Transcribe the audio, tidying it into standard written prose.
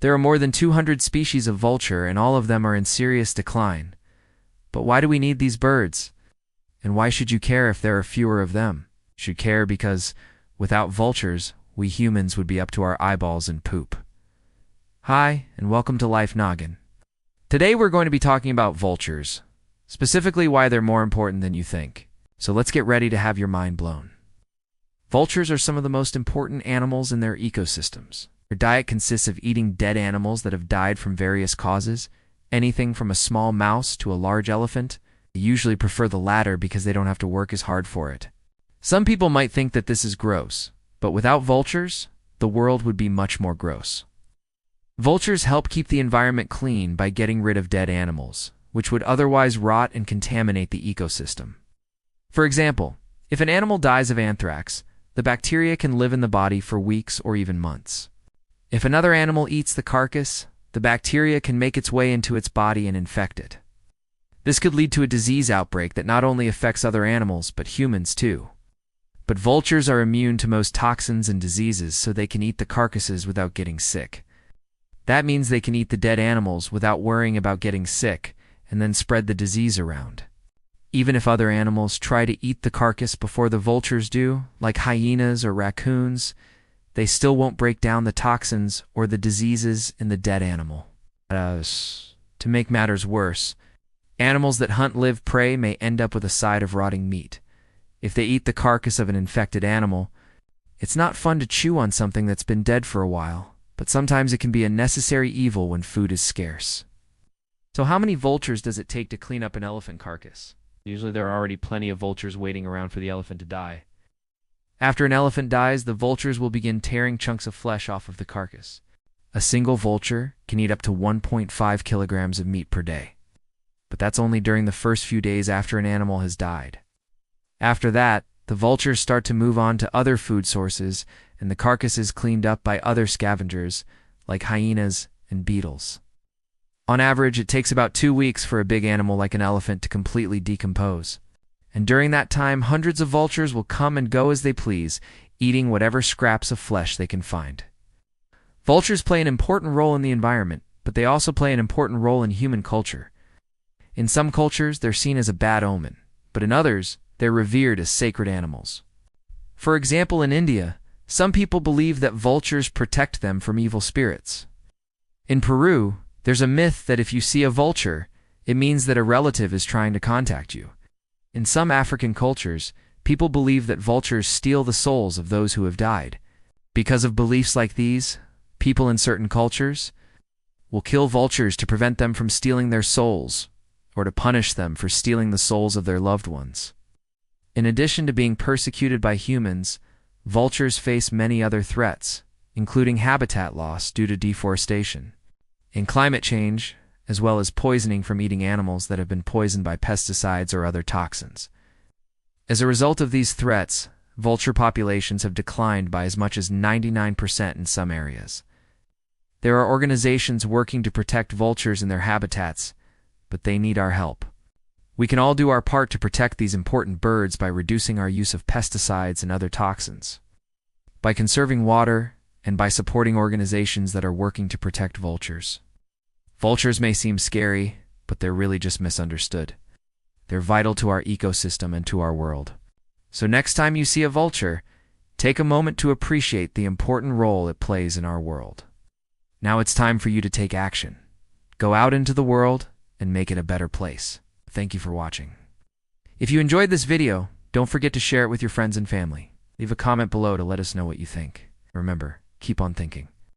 There are more than 200 species of vulture, and all of them are in serious decline. But why do we need these birds? And why should you care if there are fewer of them? You should care because, without vultures, we humans would be up to our eyeballs in poop. Hi, and welcome to Life Noggin. Today we're going to be talking about vultures, specifically why they're more important than you think. So let's get ready to have your mind blown. Vultures are some of the most important animals in their ecosystems. Their diet consists of eating dead animals that have died from various causes, anything from a small mouse to a large elephant. They usually prefer the latter because they don't have to work as hard for it. Some people might think that this is gross, but without vultures, the world would be much more gross. Vultures help keep the environment clean by getting rid of dead animals, which would otherwise rot and contaminate the ecosystem. For example, if an animal dies of anthrax, the bacteria can live in the body for weeks or even months. If another animal eats the carcass, the bacteria can make its way into its body and infect it. This could lead to a disease outbreak that not only affects other animals, but humans too. But vultures are immune to most toxins and diseases, so they can eat the carcasses without getting sick. That means they can eat the dead animals without worrying about getting sick, and then spread the disease around. Even if other animals try to eat the carcass before the vultures do, like hyenas or raccoons, they still won't break down the toxins or the diseases in the dead animal. To make matters worse, animals that hunt live prey may end up with a side of rotting meat. If they eat the carcass of an infected animal, it's not fun to chew on something that's been dead for a while, but sometimes it can be a necessary evil when food is scarce. So how many vultures does it take to clean up an elephant carcass? Usually there are already plenty of vultures waiting around for the elephant to die. After an elephant dies, the vultures will begin tearing chunks of flesh off of the carcass. A single vulture can eat up to 1.5 kilograms of meat per day. But that's only during the first few days after an animal has died. After that, the vultures start to move on to other food sources, and the carcass is cleaned up by other scavengers, like hyenas and beetles. On average, it takes about 2 weeks for a big animal like an elephant to completely decompose. And during that time, hundreds of vultures will come and go as they please, eating whatever scraps of flesh they can find. Vultures play an important role in the environment, but they also play an important role in human culture. In some cultures, they're seen as a bad omen, but in others, they're revered as sacred animals. For example, in India, some people believe that vultures protect them from evil spirits. In Peru, there's a myth that if you see a vulture, it means that a relative is trying to contact you. In some African cultures, people believe that vultures steal the souls of those who have died. Because of beliefs like these, people in certain cultures will kill vultures to prevent them from stealing their souls, or to punish them for stealing the souls of their loved ones. In addition to being persecuted by humans, vultures face many other threats, including habitat loss due to deforestation, and climate change, as well as poisoning from eating animals that have been poisoned by pesticides or other toxins. As a result of these threats, vulture populations have declined by as much as 99% in some areas. There are organizations working to protect vultures in their habitats, but they need our help. We can all do our part to protect these important birds by reducing our use of pesticides and other toxins, by conserving water, and by supporting organizations that are working to protect vultures. Vultures may seem scary, but they're really just misunderstood. They're vital to our ecosystem and to our world. So next time you see a vulture, take a moment to appreciate the important role it plays in our world. Now it's time for you to take action. Go out into the world and make it a better place. Thank you for watching. If you enjoyed this video, don't forget to share it with your friends and family. Leave a comment below to let us know what you think. Remember, keep on thinking.